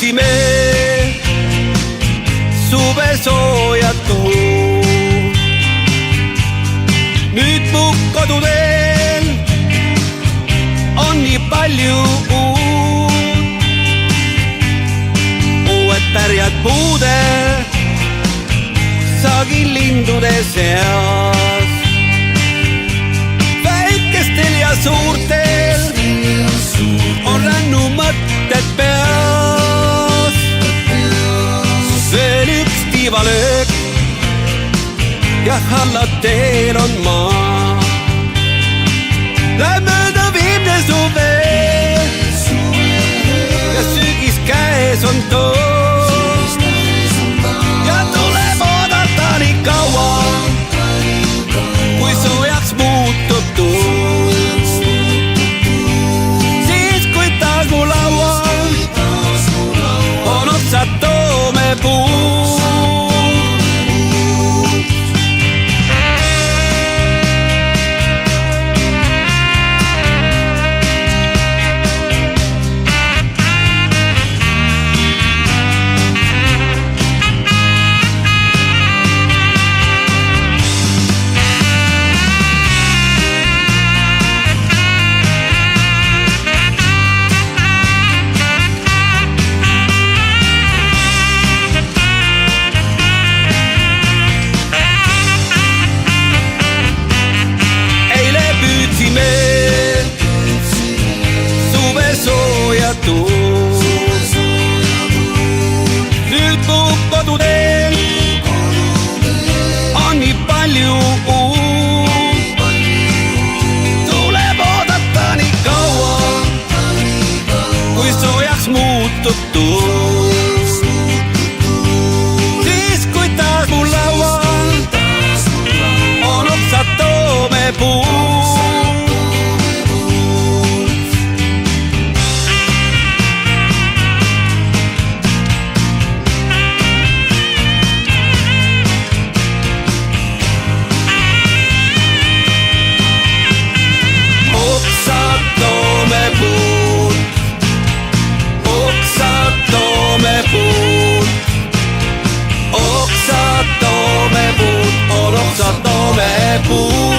püüdsime suvesoojad tuud. Nüüd mu koduteel on nii palju uut. Uued pärjad puudel saagin lindude seas. Väikestel ja suurtel on rännu mõtted peas. Veel üks tiivalöök ja hallateel on maa. Läheb mööda viimne suve ja sügis käes on toos. Ja tuleb oodata nii kaua, kui soojaks muutub tuul. Siis kui taas mu laual on otsad toomepuud. Nüüd mu koduteel on nii palju uut. Tuleb oodata nii kaua, kui soojaks muutub tuul. Siis kui taas mu laual on otsad toomepuud. Oksad toomepuud.